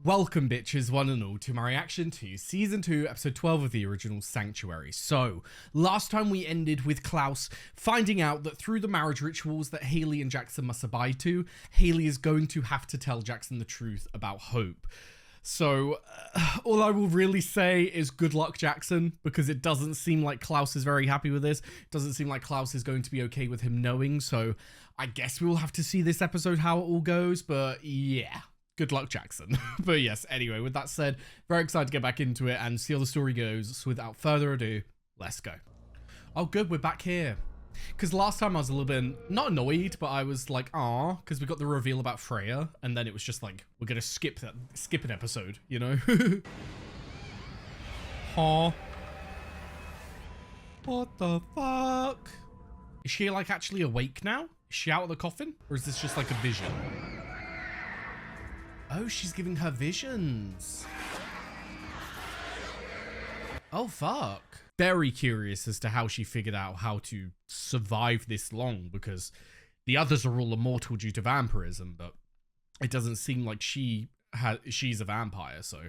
Welcome, bitches, one and all, to my reaction to Season 2, Episode 12 of the original Sanctuary. So, last time we ended with Klaus finding out that through the marriage rituals that Hayley and Jackson must abide to, Hayley is going to have to tell Jackson the truth about Hope. So, all I will really say is good luck, Jackson, because it doesn't seem like Klaus is very happy with this. It doesn't seem like Klaus is going to be okay with him knowing, so I guess we will have to see this episode how it all goes, but yeah. Good luck, Jackson. But yes, anyway, with that said, very excited to get back into it and see how the story goes. So without further ado, let's go. Oh, good, we're back here. Because last time I was a little bit, not annoyed, but I was like, ah, because we got the reveal about Freya, and then it was just like, we're going to skip an episode, you know? Huh? What the fuck? Is she like actually awake now? Is she out of the coffin? Or is this just like a vision? Oh, she's giving her visions. Oh, fuck. Very curious as to how she figured out how to survive this long, because the others are all immortal due to vampirism, but it doesn't seem like she's a vampire, so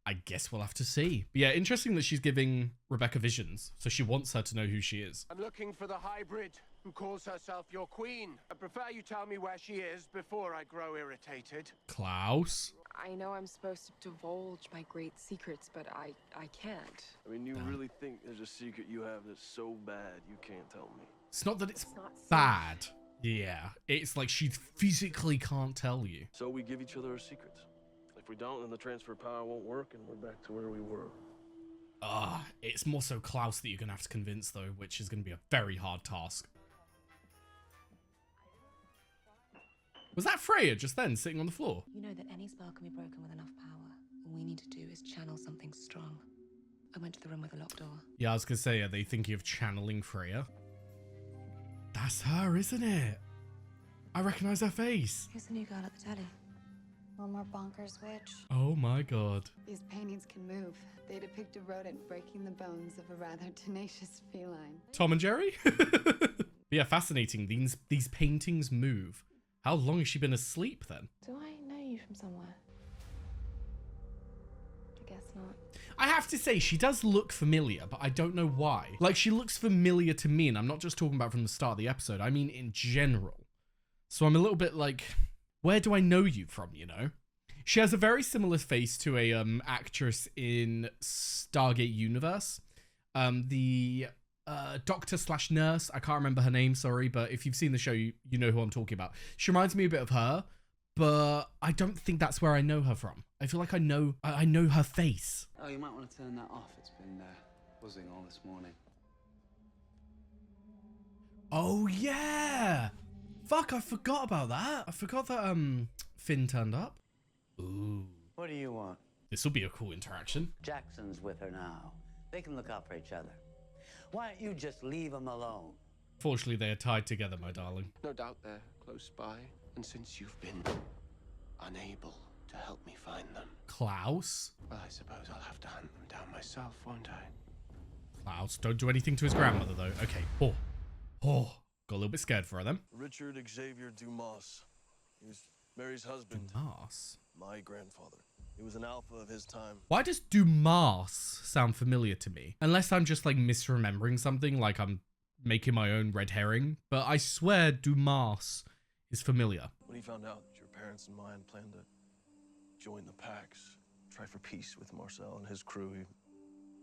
I guess we'll have to see. But yeah, interesting that she's giving Rebekah visions, so she wants her to know who she is. I'm looking for the hybrid who calls herself your queen. I prefer you tell me where she is before I grow irritated. Klaus? I know I'm supposed to divulge my great secrets, but I can't. I mean, you really think there's a secret you have that's so bad you can't tell me? It's not that it's not bad. Yeah, it's like she physically can't tell you. So we give each other our secrets. If we don't, then the transfer power won't work and we're back to where we were. It's more so Klaus that you're gonna have to convince though, which is gonna be a very hard task. Was that Freya just then sitting on the floor? You know that any spell can be broken with enough power. All we need to do is channel something strong. I went to the room with a locked door. Yeah, I was gonna say, are they thinking of channeling Freya? That's her, isn't it? I recognize her face. Who's the new girl at the telly? One more bonkers witch. Oh my god. These paintings can move. They depict a rodent breaking the bones of a rather tenacious feline. Tom and Jerry? Yeah, fascinating. These paintings move. How long has she been asleep then? Do I know you from somewhere? I guess not. I have to say, she does look familiar, but I don't know why. Like, she looks familiar to me, and I'm not just talking about from the start of the episode. I mean, in general. So I'm a little bit like, where do I know you from, you know? She has a very similar face to a actress in Stargate Universe. The doctor / nurse, I can't remember her name, sorry, but if you've seen the show, you know who I'm talking about. She reminds me a bit of her, but I don't think that's where I know her from. I feel like I know her face. Oh, you might want to turn that off. It's been buzzing all this morning. Oh yeah! Fuck, I forgot about that. I forgot that Finn turned up. Ooh. What do you want? This will be a cool interaction. Jackson's with her now. They can look out for each other. Why don't you just leave them alone? Fortunately, they are tied together, my darling. No doubt they're close by, and since you've been unable to help me find them, Klaus? well, I suppose I'll have to hunt them down myself, won't I? Klaus, don't do anything to his grandmother, though. Okay. Oh. Got a little bit scared for her, then. Richard Xavier Dumas. He was Mary's husband. Dumas? My grandfather. He was an alpha of his time. Why does Dumas sound familiar to me? Unless I'm just like misremembering something, like I'm making my own red herring. But I swear Dumas is familiar. When he found out that your parents and mine planned to join the Pax, try for peace with Marcel and his crew, he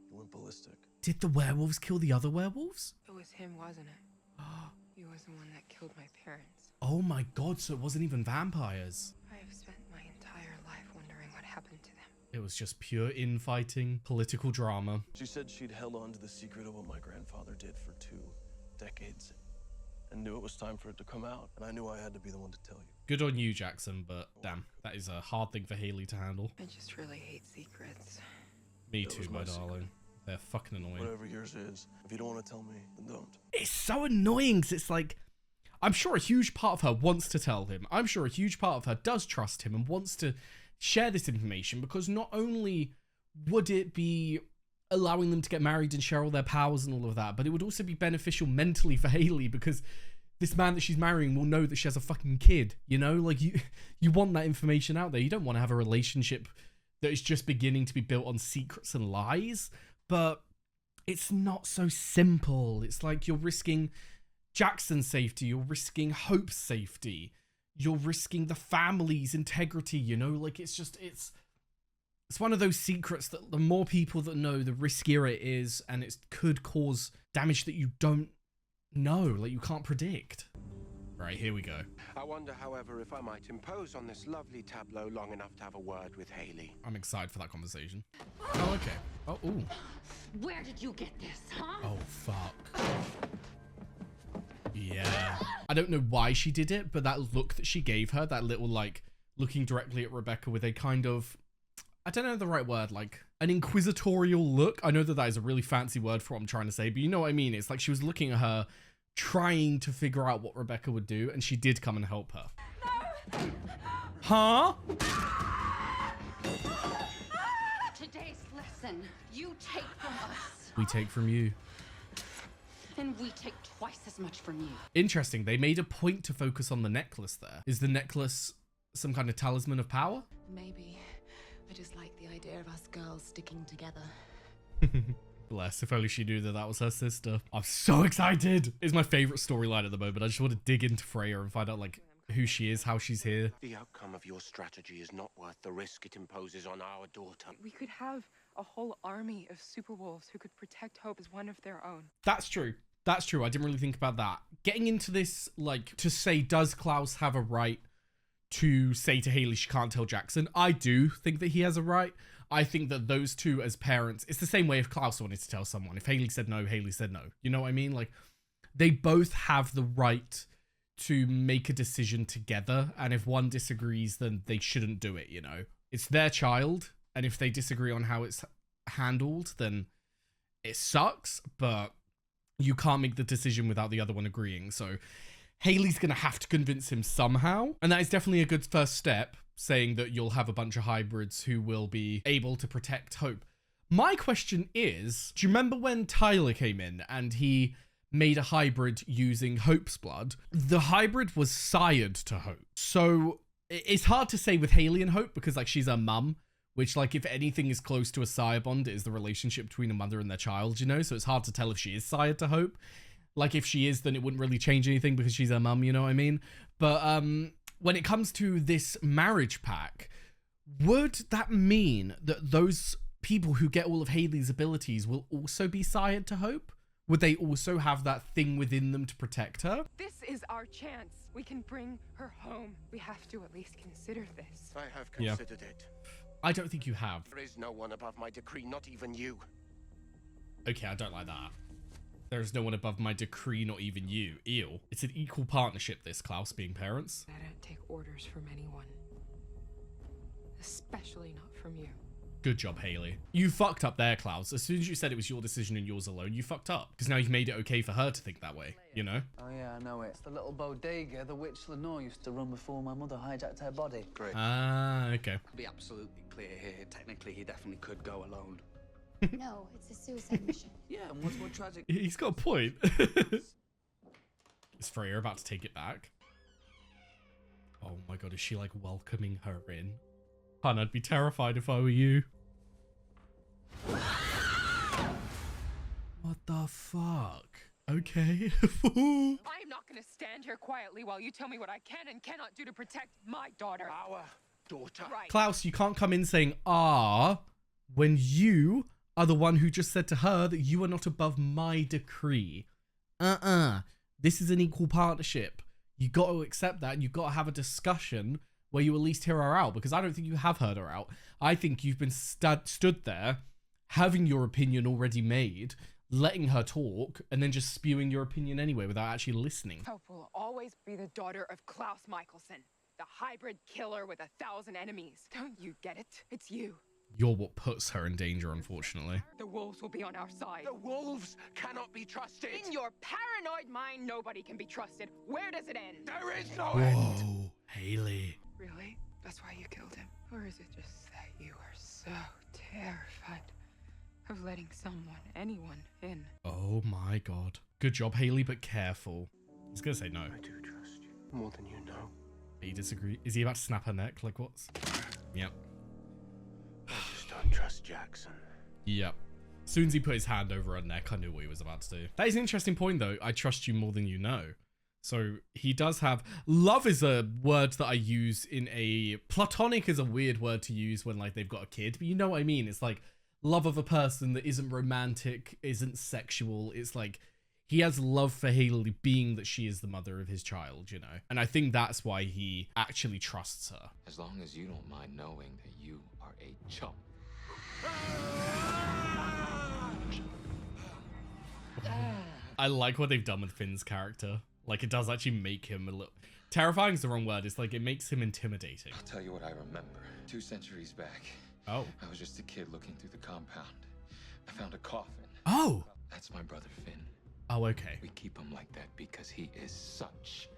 went ballistic. Did the werewolves kill the other werewolves? It was him, wasn't it? He was the one that killed my parents. Oh my god, so it wasn't even vampires. I have spent my entire life wondering what happened to them. It was just pure infighting, political drama. She said she'd held on to the secret of what my grandfather did for 2 decades and knew it was time for it to come out, and I knew I had to be the one to tell you. Good on you, Jackson, but damn, that is a hard thing for Hayley to handle. I just really hate secrets. Me That too, was my my secret. darling. They're fucking annoying. Whatever yours is, if you don't want to tell me, then don't. It's so annoying because it's like, I'm sure a huge part of her wants to tell him. I'm sure a huge part of her does trust him and wants to share this information, because not only would it be allowing them to get married and share all their powers and all of that, but it would also be beneficial mentally for Hayley, because this man that she's marrying will know that she has a fucking kid, you know? Like, you want that information out there. You don't want to have a relationship that is just beginning to be built on secrets and lies, but it's not so simple. It's like you're risking Jackson's safety, you're risking Hope's safety, you're risking the family's integrity, you know? Like, it's one of those secrets that the more people that know, the riskier it is, and it could cause damage that you don't know, like you can't predict. Right, here we go. I wonder, however, if I might impose on this lovely tableau long enough to have a word with Hayley. I'm excited for that conversation. Oh, okay. Oh, ooh. Where did you get this, huh? Oh, fuck. Yeah. I don't know why she did it, but that look that she gave her, that little, like, looking directly at Rebekah with a kind of, I don't know the right word, like, an inquisitorial look. I know that that is a really fancy word for what I'm trying to say, but you know what I mean? It's like she was looking at her, trying to figure out what Rebekah would do, and she did come and help her. No. Huh? Today's lesson, you take from us. We take from you. And we take twice as much from you. Interesting. They made a point to focus on the necklace there. Is the necklace some kind of talisman of power? Maybe. I just like the idea of us girls sticking together. Bless, if only she knew that that was her sister. I'm so excited. It's my favorite storyline at the moment. I just want to dig into Freya and find out, like, who she is, how she's here. The outcome of your strategy is not worth the risk it imposes on our daughter. We could have a whole army of super wolves who could protect Hope as one of their own. That's true. That's true. I didn't really think about that. Getting into this, like, to say, does Klaus have a right to say to Hayley she can't tell Jackson? I do think that he has a right. I think that those two as parents, it's the same way if Klaus wanted to tell someone. If Hayley said no, Hayley said no. You know what I mean? Like, they both have the right to make a decision together. And if one disagrees, then they shouldn't do it, you know? It's their child. And if they disagree on how it's handled, then it sucks. But you can't make the decision without the other one agreeing. So Hayley's going to have to convince him somehow. And that is definitely a good first step, saying that you'll have a bunch of hybrids who will be able to protect Hope. My question is, do you remember when Tyler came in and he made a hybrid using Hope's blood? The hybrid was sired to Hope. So it's hard to say with Hayley and Hope because, like, she's her mum, which, like, if anything is close to a sire bond, it is the relationship between a mother and their child, you know? So it's hard to tell if she is sired to Hope. Like, if she is, then it wouldn't really change anything because she's her mum, you know what I mean? But when it comes to this marriage pack, would that mean that those people who get all of Hayley's abilities will also be sired to Hope? Would they also have that thing within them to protect her? This is our chance. We can bring her home. We have to at least consider this. I have considered it. I don't think you have. There is no one above my decree, not even you. Okay, I don't like that. There is no one above my decree, not even you. Ew. It's an equal partnership, this, Klaus, being parents. I don't take orders from anyone. Especially not from you. Good job, Hayley. You fucked up there, Klaus. As soon as you said it was your decision and yours alone, you fucked up. Because now you've made it okay for her to think that way, you know? Oh yeah, I know it. It's the little bodega the witch Lenore used to run before my mother hijacked her body. Great. Ah, okay. To be absolutely clear here, technically he definitely could go alone. No, it's a suicide mission. Yeah, and what's more tragic? He's got a point. Is Freya about to take it back? Oh my god, is she, like, welcoming her in? Hun, I'd be terrified if I were you. What the fuck? Okay. I'm not gonna stand here quietly while you tell me what I can and cannot do to protect my daughter. Our daughter. Right. Klaus, you can't come in saying, when you are the one who just said to her that you are not above my decree. This is an equal partnership. You got to accept that, and you got to have a discussion where you at least hear her out, because I don't think you have heard her out. I think you've been stood there, having your opinion already made, letting her talk, and then just spewing your opinion anyway without actually listening. Hope will always be the daughter of Klaus Michelson, the hybrid killer with 1,000 enemies. Don't you get it? It's you. You're what puts her in danger, unfortunately. The wolves will be on our side. The wolves cannot be trusted. In your paranoid mind, nobody can be trusted. Where does it end? There is no end. Whoa, Hayley. Really? That's why you killed him? Or is it just that you are so terrified of letting anyone in? Oh my god. Good job, Hayley, but careful. He's gonna say no. I do trust you more than you know. He disagree. Is he about to snap her neck? Like, what's... Yep. don't trust Jackson. Yep. As soon as he put his hand over her neck, I knew what he was about to do. That is an interesting point, though. I trust you more than you know. So he does have... Love is a word that I use in a... Platonic is a weird word to use when, like, they've got a kid. But you know what I mean? It's like love of a person that isn't romantic, isn't sexual. It's like he has love for Hayley being that she is the mother of his child, you know? And I think that's why he actually trusts her. As long as you don't mind knowing that you are a chump. I like what they've done with Finn's character. Like, it does actually make him a little... Terrifying is the wrong word. It's like, it makes him intimidating. I'll tell you what I remember. 2 centuries back. Oh. I was just a kid looking through the compound. I found a coffin. Oh! That's my brother Finn. Oh, okay. We keep him like that because he is such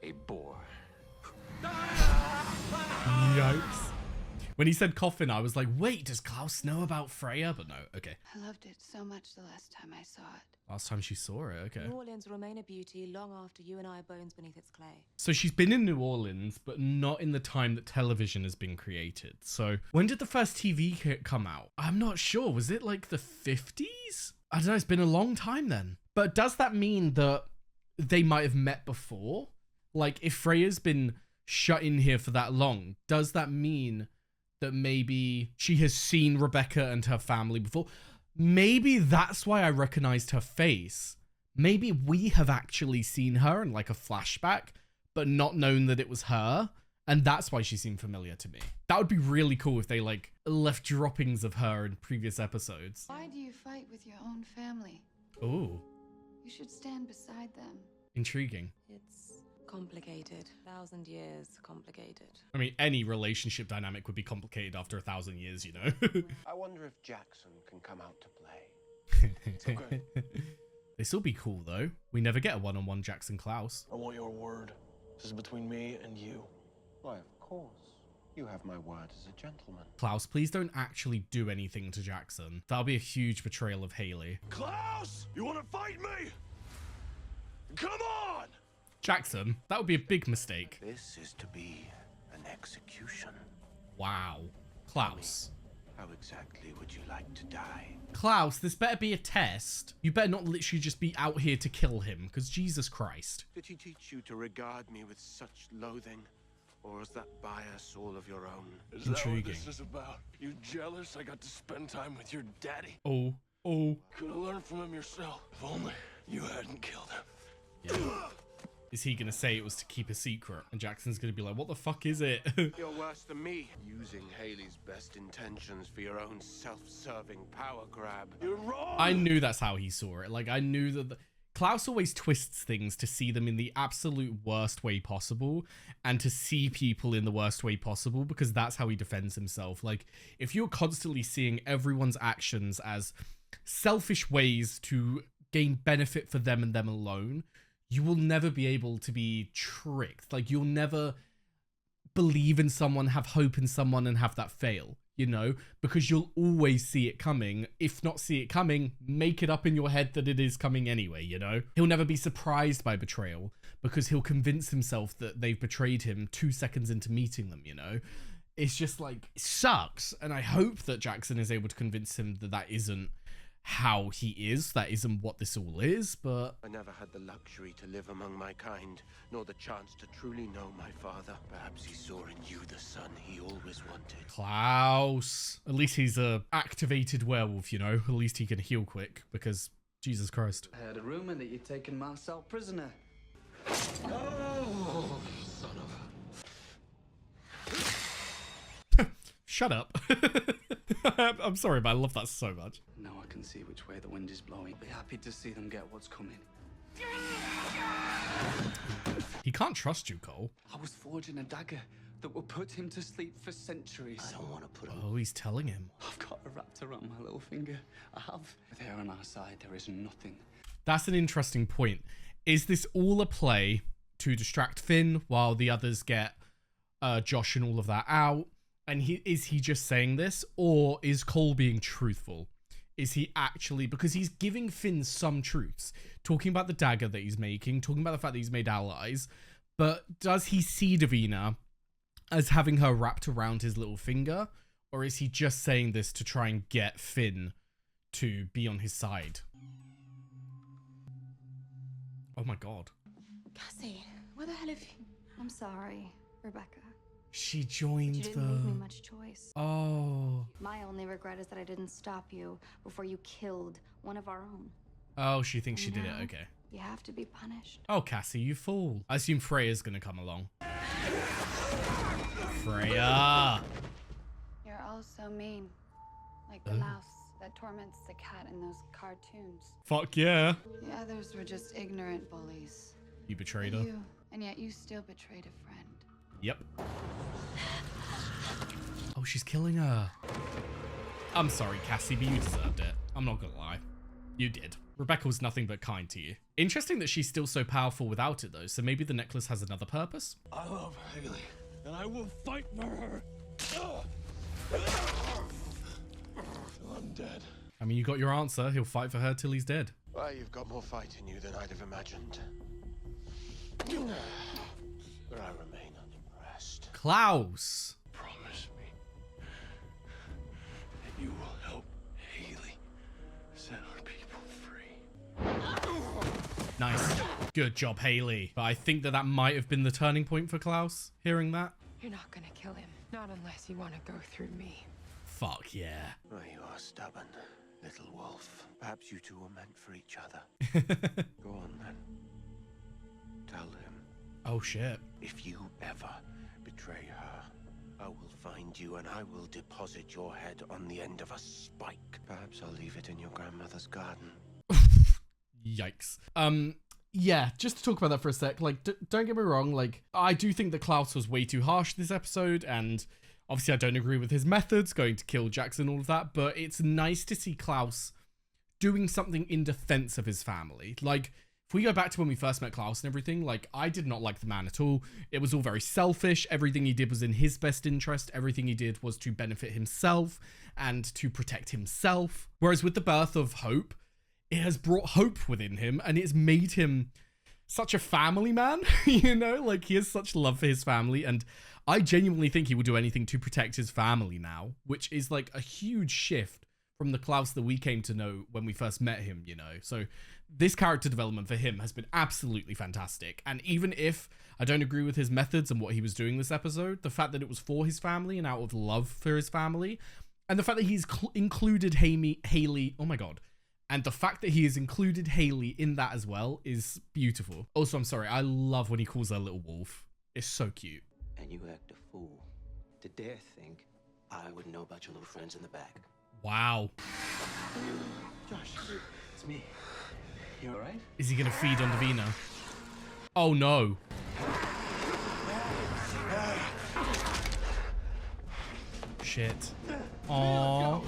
a bore. Yikes. When he said coffin, I was like, wait, does Klaus know about Freya? But no, okay. I loved it so much the last time I saw it. Last time she saw it, okay. New Orleans will remain a beauty long after you and I are bones beneath its clay. So she's been in New Orleans, but not in the time that television has been created. So when did the first TV come out? I'm not sure. Was it like the 50s? I don't know. It's been a long time then. But does that mean that they might have met before? Like, if Freya's been shut in here for that long, does that mean that maybe she has seen Rebekah and her family before? Maybe that's why I recognized her face. Maybe we have actually seen her in like a flashback, but not known that it was her. And that's why she seemed familiar to me. That would be really cool if they like left droppings of her in previous episodes. Why do you fight with your own family? Ooh, You should stand beside them. intriguing. It's complicated. 1,000 years complicated. I mean, any relationship dynamic would be complicated after 1,000 years, you know? I wonder if Jackson can come out to play. Okay. This will be cool, though. We never get a one-on-one Jackson Klaus. I want your word. This is between me and you. Why, of course. You have my word as a gentleman. Klaus, please don't actually do anything to Jackson. That'll be a huge betrayal of Hayley. Klaus! You want to fight me? Come on! Jackson, that would be a big mistake. This is to be an execution. Wow. Klaus. How exactly would you like to die? Klaus, this better be a test. You better not literally just be out here to kill him, because Jesus Christ. Did he teach you to regard me with such loathing? Or is that bias all of your own? Is that what Intriguing. this is about? You jealous I got to spend time with your daddy? Oh. Could have learned from him yourself. If only you hadn't killed him. Yeah. Is he going to say it was to keep a secret? And Jackson's going to be like, what the fuck is it? You're worse than me, using Hayley's best intentions for your own self-serving power grab. You're wrong! I knew that's how he saw it. Like, I knew that... Klaus always twists things to see them in the absolute worst way possible and to see people in the worst way possible because that's how he defends himself. Like, if you're constantly seeing everyone's actions as selfish ways to gain benefit for them and them alone, you will never be able to be tricked. Like, you'll never believe in someone, have hope in someone, and have that fail, you know? Because you'll always see it coming. If not see it coming, make it up in your head that it is coming anyway, you know? He'll never be surprised by betrayal because he'll convince himself that they've betrayed him 2 seconds into meeting them, you know? It's just like, it sucks. And I hope that Jackson is able to convince him that that isn't how he is, that isn't what this all is, but... I never had the luxury to live among my kind, nor the chance to truly know my father. Perhaps he saw in you the son he always wanted. Klaus. At least he's a activated werewolf, you know? At least he can heal quick, because Jesus Christ. I heard a rumor that you'd taken Marcel prisoner. Oh, son of a... Shut up. I'm sorry, but I love that so much. Now I can see which way the wind is blowing. Be happy to see them get what's coming. He can't trust you, Cole. I was forging a dagger that will put him to sleep for centuries. I don't want to put him. Oh, he's telling him. I've got it wrapped around my little finger. I have. With her on our side, there is nothing. That's an interesting point. Is this all a play to distract Finn while the others get Josh and all of that out? And is he just saying this, or is Cole being truthful? Is he actually, because he's giving Finn some truths, talking about the dagger that he's making, talking about the fact that he's made allies, but does he see Davina as having her wrapped around his little finger, Or is he just saying this to try and get Finn to be on his side? Oh my god. Cassie, where the hell have you... I'm sorry, Rebekah. She joined You didn't leave me much choice. Oh. My only regret is that I didn't stop you before you killed one of our own. Oh, she thinks she did it. Okay. You have to be punished. Oh, Cassie, you fool. I assume Freya's gonna come along. Freya! You're all so mean. Like the mouse that torments the cat in those cartoons. Fuck yeah. The others were just ignorant bullies. You betrayed her. And yet you still betrayed a friend. Yep. Oh, she's killing her. I'm sorry, Cassie, but you deserved it. I'm not gonna lie. You did. Rebekah was nothing but kind to you. Interesting that she's still so powerful without it, though, so maybe the necklace has another purpose? I love Hayley, and I will fight for her. I'm dead. I mean, you got your answer. He'll fight for her till he's dead. Why, you've got more fight in you than I'd have imagined. But I remain unimpressed. Klaus! Promise me that you will help Hayley set our people free. Nice. Good job, Hayley. But I think that might have been the turning point for Klaus, hearing that. You're not gonna kill him. Not unless you want to go through me. Fuck yeah. Well, you are stubborn, little wolf. Perhaps you two were meant for each other. Go on, then. Tell him. Oh, shit. If you ever betray her, I will find you and I will deposit your head on the end of a spike. Perhaps I'll leave it in your grandmother's garden. Yikes. Yeah, just to talk about that for a sec, like, don't get me wrong, like, I do think that Klaus was way too harsh this episode, and obviously I don't agree with his methods, going to kill Jackson, all of that, but it's nice to see Klaus doing something in defense of his family. Like, if we go back to when we first met Klaus and everything, like, I did not like the man at all. It was all very selfish. Everything he did was in his best interest. Everything he did was to benefit himself and to protect himself. Whereas with the birth of Hope, it has brought hope within him and it's made him such a family man, you know? Like, he has such love for his family, and I genuinely think he will do anything to protect his family now, which is, like, a huge shift from the Klaus that we came to know when we first met him, you know? So this character development for him has been absolutely fantastic. And even if I don't agree with his methods and what he was doing this episode, the fact that it was for his family and out of love for his family, and the fact that he's included Hayley, oh my god, and the fact that he has included Hayley in that as well is beautiful. Also, I'm sorry, I love when he calls her little wolf. It's so cute. And you act a fool to dare think I wouldn't know about your little friends in the back. Wow. Josh, it's me. You alright? Is he gonna feed on Davina? Oh no. Shit. Aww.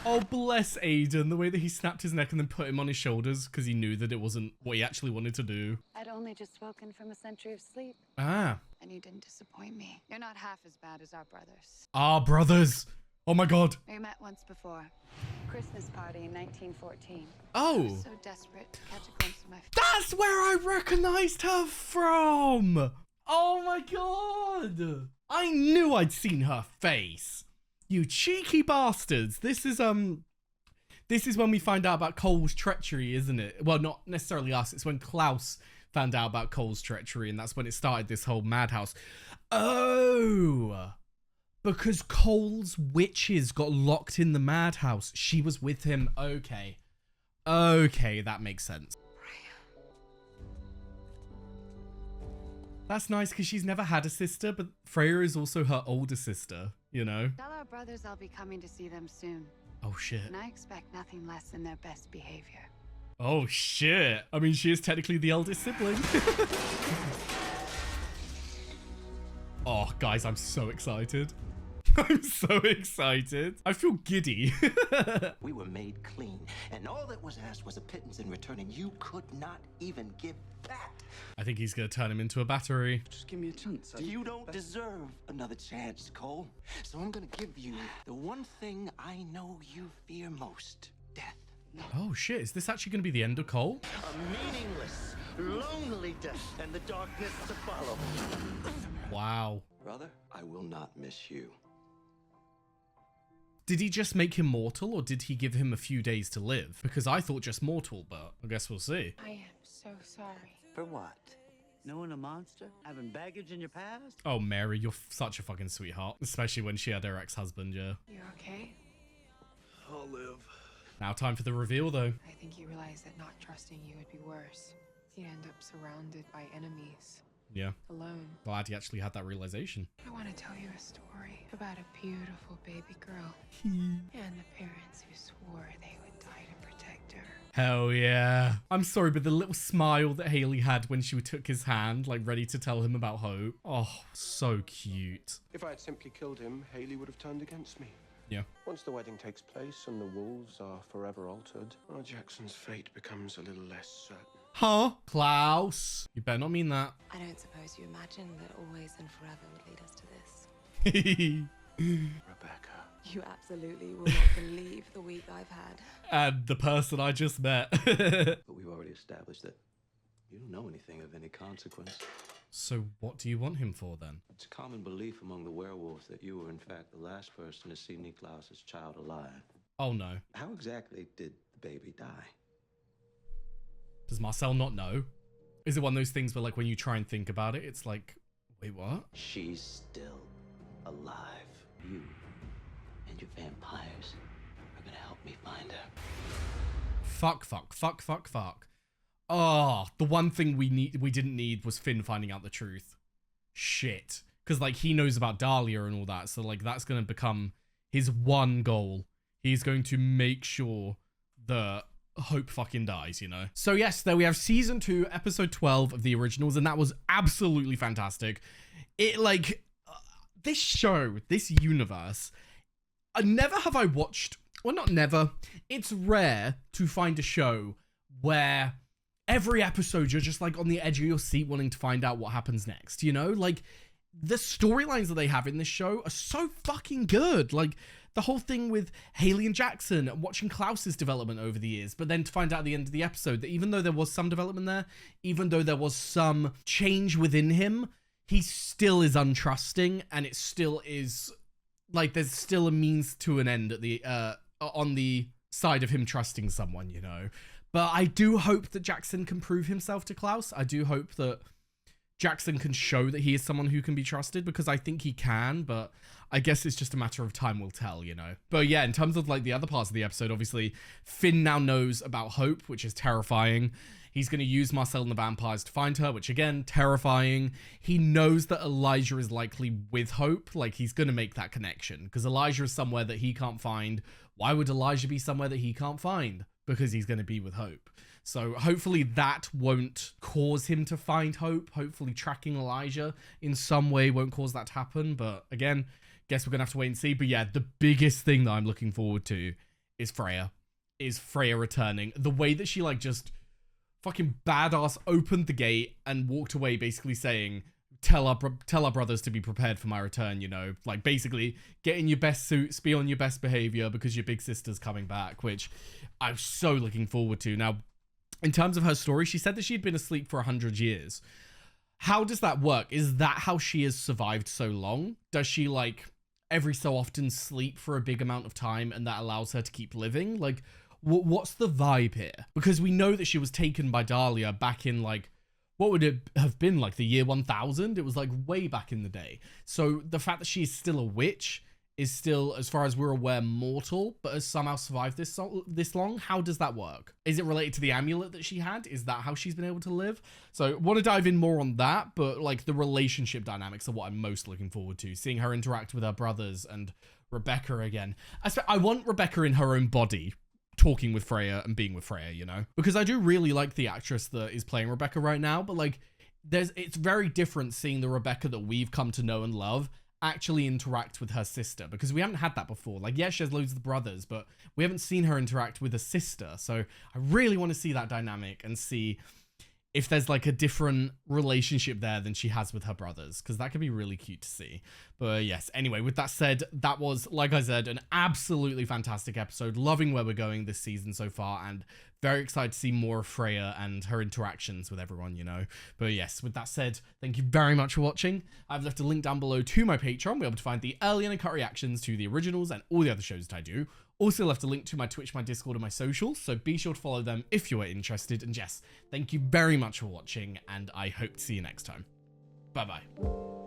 Oh, bless Aiden. The way that he snapped his neck and then put him on his shoulders because he knew that it wasn't what he actually wanted to do. I'd only just woken from a century of sleep. Ah. And you didn't disappoint me. You're not half as bad as our brothers. Our brothers. Oh my god. We met once before. Christmas party in 1914. Oh. I was so desperate to catch a glimpse of my... That's where I recognized her from. Oh my god. I knew I'd seen her face. You cheeky bastards. This is when we find out about Cole's treachery, isn't it? Well, not necessarily us. It's when Klaus found out about Cole's treachery, and that's when it started this whole madhouse. Oh, because Cole's witches got locked in the madhouse. She was with him. Okay. Okay, that makes sense. That's nice because she's never had a sister, but Freya is also her older sister, you know? Tell our brothers I'll be coming to see them soon. Oh, shit. And I expect nothing less than their best behavior. Oh, shit. I mean, she is technically the eldest sibling. Oh, guys, I'm so excited. I'm so excited. I feel giddy. We were made clean, and all that was asked was a pittance in return, and you could not even give that. I think he's gonna turn him into a battery. Just give me a chance. You don't deserve another chance, Cole. So I'm gonna give you the one thing I know you fear most: death. Oh shit, is this actually gonna be the end of Cole? A meaningless, lonely death, and the darkness to follow. Wow. Brother, I will not miss you. Did he just make him mortal, or did he give him a few days to live? Because I thought just mortal, but I guess we'll see. I am so sorry. For what? Knowing a monster? Having baggage in your past? Oh, Mary, you're such a fucking sweetheart. Especially when she had her ex-husband, yeah. You okay? I'll live. Now time for the reveal, though. I think you realize that not trusting you would be worse. You'd end up surrounded by enemies. Yeah. Alone. Glad he actually had that realization. I want to tell you a story about a beautiful baby girl and the parents who swore they would die to protect her. Hell yeah. I'm sorry, but the little smile that Hayley had when she took his hand, like ready to tell him about hope. Oh, so cute. If I had simply killed him, Hayley would have turned against me. Yeah. Once the wedding takes place and the wolves are forever altered, our Jackson's fate becomes a little less certain. Huh? Klaus. You better not mean that. I don't suppose you imagine that always and forever would lead us to this. Rebekah. You absolutely will not believe the week I've had. And the person I just met. But we've already established that you don't know anything of any consequence. So what do you want him for then? It's a common belief among the werewolves that you were in fact the last person to see Niklaus's child alive. Oh no. How exactly did the baby die? Does Marcel not know? Is it one of those things where like when you try and think about it, it's like, wait, what? She's still alive. You and your vampires are gonna help me find her. Fuck. Oh, the one thing we didn't need was Finn finding out the truth. Shit. Because like he knows about Dahlia and all that, so like that's gonna become his one goal. He's going to make sure that Hope fucking dies, you know? So yes, there we have season 2, episode 12 of the originals, and that was absolutely fantastic. It like, this show, this universe, never have I watched, well not never, it's rare to find a show where every episode you're just like on the edge of your seat wanting to find out what happens next, you know? Like, the storylines that they have in this show are so fucking good. Like, the whole thing with Hayley and Jackson, watching Klaus's development over the years, but then to find out at the end of the episode that even though there was some development there, even though there was some change within him, he still is untrusting, and it still is, like, there's still a means to an end at the, on the side of him trusting someone, you know? But I do hope that Jackson can prove himself to Klaus. I do hope that Jackson can show that he is someone who can be trusted, because I think he can, but I guess it's just a matter of time will tell, you know? But yeah, in terms of like the other parts of the episode, obviously Finn now knows about Hope, which is terrifying. He's going to use Marcel and the vampires to find her, which again, terrifying. He knows that Elijah is likely with Hope. Like, he's going to make that connection because Elijah is somewhere that he can't find. Why would Elijah be somewhere that he can't find? Because he's going to be with Hope. So hopefully that won't cause him to find Hope. Hopefully tracking Elijah in some way won't cause that to happen. But again, guess we're going to have to wait and see. But yeah, the biggest thing that I'm looking forward to is Freya. Is Freya returning. The way that she like just fucking badass opened the gate and walked away basically saying, tell our brothers to be prepared for my return, you know? Like basically get in your best suits, be on your best behavior because your big sister's coming back, which I'm so looking forward to. Now, in terms of her story, she said that she'd been asleep for 100 years. How does that work? Is that how she has survived so long? Does she like every so often sleep for a big amount of time and that allows her to keep living? Like, what's the vibe here? Because we know that she was taken by Dahlia back in like, what would it have been, like the year 1000? It was like way back in the day. So the fact that she's still a witch is still, as far as we're aware, mortal, but has somehow survived this long. How does that work? Is it related to the amulet that she had? Is that how she's been able to live? So want to dive in more on that, but like the relationship dynamics are what I'm most looking forward to. Seeing her interact with her brothers and Rebekah again. I want Rebekah in her own body, talking with Freya and being with Freya, you know? Because I do really like the actress that is playing Rebekah right now, but like it's very different seeing the Rebekah that we've come to know and love actually interact with her sister, because we haven't had that before. Like, yes, she has loads of brothers, but we haven't seen her interact with a sister. So I really want to see that dynamic and see if there's like a different relationship there than she has with her brothers, because that could be really cute to see. But yes, anyway, with that said, that was, like I said, an absolutely fantastic episode. Loving where we're going this season so far, and very excited to see more of Freya and her interactions with everyone, you know. But yes, with that said, thank you very much for watching. I've left a link down below to my Patreon, where you'll be able to find the early and uncut reactions to the originals and all the other shows that I do. Also left a link to my Twitch, my Discord, and my socials, so be sure to follow them if you are interested. And yes, thank you very much for watching, and I hope to see you next time. Bye-bye.